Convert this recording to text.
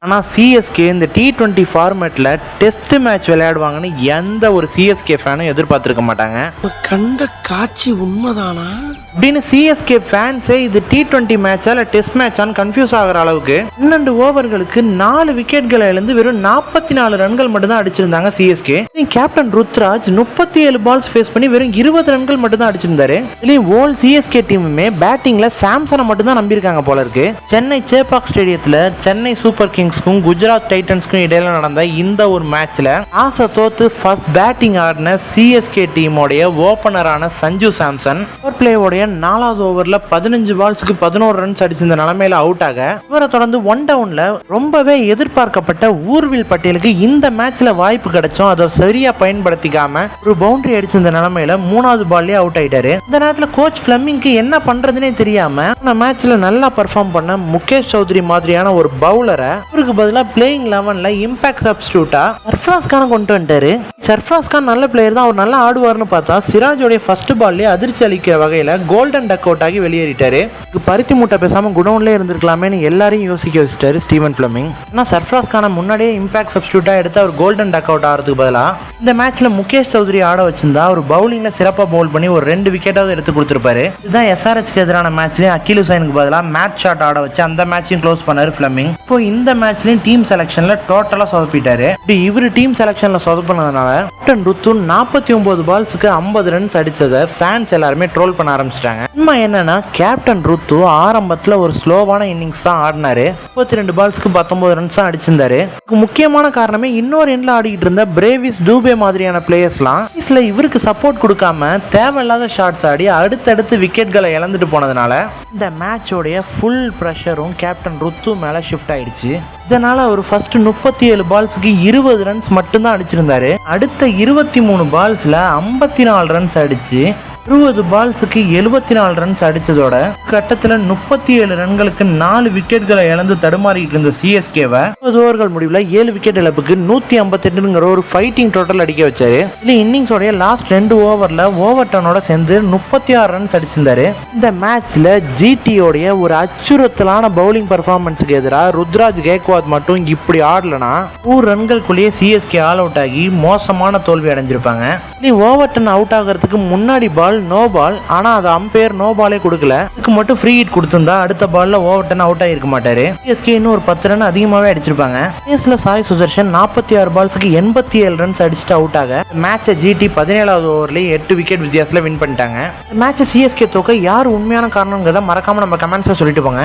ஆனால் சிஎஸ்கே இந்த T20 ஃபார்மேட்டில் டெஸ்ட் மேட்ச் விளையாடுவாங்கன்னு எந்த ஒரு சிஎஸ்கே ஃபேனும் எதிர்பார்த்துருக்க மாட்டாங்க. கண்ட காட்சி உண்மைதானா அப்படின்னு சிஎஸ்கே ஃபேன்ஸே இது T20 மேட்சா இல்லை டெஸ்ட் மேட்சான்னு கன்ஃபியூஸ் ஆகிற அளவுக்கு 12 ஓவர்களுக்கு 4 விக்கெட்களை இழந்து வெறும் 44 ரன்கள் மட்டும்தான் அடிச்சிருந்தாங்க CSK. Captain Ruturaj 37 balls face பண்ணி வெறும் 20 ரன்கள் மட்டும்தான் அடிச்சிருந்தாரு. இதுலயும் ஓல் சிஎஸ்கே டீமுமே பேட்டிங்ல சாம்சனை மட்டும்தான் நம்பியிருக்காங்க போல இருக்கு. சென்னை சேப்பாக் ஸ்டேடியத்தில் சென்னை சூப்பர் கிங்ஸ்க்கும் குஜராத் டைட்டன்ஸ்க்கும் இடையில நடந்த இந்த ஒரு மேட்ச்ல ஆசை தோத்து ஃபர்ஸ்ட் பேட்டிங் ஆடின சிஎஸ்கே டீமோடைய ஓபனரான சஞ்சு சாம்சன் பவர் பிளேயோடைய 4வது ஓவர்ல 15 பால்ஸ்க்கு 11 ரன்ஸ் அடிச்சிருந்த நிலைமையில அவுட் ஆக, இவரை தொடர்ந்து ஒன் டவுன்ல ரொம்பவே எதிர்பார்க்கப்பட்ட ஊர்வில் பட்டேலுக்கு இந்த மேட்ச்ல வாய்ப்பு கிடைச்சும் அதை சரியா பயன்படுத்திக்காம ஒரு பவுண்டரி அடிச்சிருந்த நிலைமையில 3வது பால்லே அவுட் ஆயிட்டாரு. இந்த நேரத்துல கோச் பிளமிங்க்கு என்ன பண்றதுன்னே தெரியாம இந்த மேட்ச்ல நல்லா பெர்ஃபார்ம் பண்ண முகேஷ் சௌத்ரி மாதிரியான ஒரு பவுலரை இவருக்கு பதிலாக பிளேயிங் 11ல இம்பாக்ட் சப்ஸ்டியூட்டா சர்ஃப்ராஸ் கானை கொண்டு வந்துட்டாரு. சர்ஃப்ராஸ் கான் நல்ல பிளேயர் தான், அவர் நல்லா ஆடுவார்னு பார்த்தா சிராஜோடைய ஃபர்ஸ்ட் பால்லே அதிர்ச்சி அளிக்கிற வகையில கோல்டன் டக் அவுட் ஆகி வெளியேறிட்டாரு. பருத்தி மூட்டை பேசாம குடவுன்ல இருந்திருக்கலாமேன்னு எல்லாரையும் யோசிக்க வச்சிட்டாரு ஸ்டீவன் பிளமிங். ஆனா சர்ஃப்ராஸ் கானை முன்னாடியே இம்பாக்ட் சப்ஸ்டியூட்டா எடுத்து அவர் கோல்டன் டக் அவுட் ஆகிறதுக்கு பதிலா இந்த மேட்ச்ல முகேஷ் சௌத்ரி ஆட வச்சிருந்தா அவர் பவுலிங்ல சிறப்பா பவுல் பண்ணி ஒரு 2 விக்கெட்டாவது எடுத்து கொடுத்திருப்பாரு. இதுதான் எஸ்ஆர்ஹெச்க்கு எதிரான மேட்ச்லயும் அகில் ஹுசைனுக்கு பதிலாக மேட்ச் ஷாட் ஆட வச்சு அந்த மேட்சையும் க்ளோஸ் பண்ணாரு பிளமிங். இப்போ இந்த மேட்ச்லயும் டீம் செலக்ஷன்ல டோட்டலா சொதப்பிட்டாரு. இவரு டீம் செலக்ஷன்ல சொதப்பினதுனால கேப்டன் ருத்து 49 பால்ஸ்க்கு 50 ரன்ஸ் அடிச்சதை ஃபேன்ஸ் எல்லாருமே ட்ரோல் பண்ண ஆரம்பிச்சிட்டாங்க. உண்மை என்னன்னா கேப்டன் ருத்து ஆரம்பத்துல ஒரு ஸ்லோவான இன்னிங்ஸ் தான் ஆடினாரு. 32 பால்ஸ்க்கு 19 ரன்ஸ் தான் அடிச்சிருந்தாரு. முக்கியமான காரணமே இன்னொரு எண்ட்ல ஆடிக்கிட்டு இருந்த பிரேவிஸ் டூபே மாதிரியான பிளேயர்ஸ்லாம் இவருக்கு சப்போர்ட் கொடுக்காம தேவையில்லாத ஷாட்ஸ் ஆடி அடுத்தடுத்து விக்கெட்களை இழந்துட்டு போனதுனால இந்த மேட்சோடைய ஃபுல் ப்ரெஷரும் கேப்டன் ருத்து மேல ஷிஃப்ட் ஆயிடுச்சு. இதனால அவர் ஃபர்ஸ்ட் 37 பால்ஸ்க்கு 20 ரன்ஸ் மட்டும்தான் அடிச்சிருந்தாரு. அடுத்த 23 பால்ஸ்ல 54 ரன்ஸ் அடிச்சு 20 பால்ஸுக்கு 74 ரன்ஸ் அடிச்சதோட கட்டத்தில் 37 ரன்களுக்கு 4 விக்கெட்களை இழந்து தடுமாறிட்டு இருந்த சிஎஸ்கேவை 20 ஓவர்கள் முடிவில் 7 விக்கெட் இழப்புக்கு 158ங்கிற ஒரு ஃபைட்டிங் டோட்டல் அடிக்க வச்சாரு. இதுல இன்னிங்ஸோடைய லாஸ்ட் 2 ஓவர்ல ஓவர்டனோட சேர்ந்து 36 ரன்ஸ் அடிச்சிருந்தாரு. இந்த மேட்ச்ல ஜிடியோடைய ஒரு அச்சுறுத்தலான பவுலிங் பர்ஃபார்மன்ஸுக்கு எதிராக ருத்ராஜ் கேக்வாத் மட்டும் இப்படி ஆடலனா 100 ரன்களுக்குள்ளேயே சிஎஸ்கே ஆல் அவுட் ஆகி மோசமான தோல்வி அடைஞ்சிருப்பாங்க. ஓவர்டன் அவுட் ஆகிறதுக்கு முன்னாடி பால் நோ பால், ஆனா அது அம்பையர் நோ பாலே கொடுக்கல. இதுக்கு மட்டும் ஃப்ரீ ஹிட் கொடுத்திருந்தா அடுத்த பால்ல ஓவர்டன் அவுட் ஆகிருக்க மாட்டாரு. சிஎஸ்கே இன்னும் ஒரு 10 ரன் அதிகமாவே அடிச்சிருப்பாங்க. மேட்ச்ல சாய் சுதர்ஷன் 46 பால்ஸ்க்கு 87 ரன்ஸ் அடிச்சுட்டு அவுட் ஆக மேட்சை ஜிடி 17வது ஓவர்லயே 8 விக்கெட் வித்தியாசத்துல வின் பண்ணிட்டாங்க. மேட்சை சிஎஸ்கே தோக்க யார் உண்மையான காரணங்கிறத மறக்காம நம்ம கமெண்ட்ஸ்ல சொல்லிட்டு போங்க.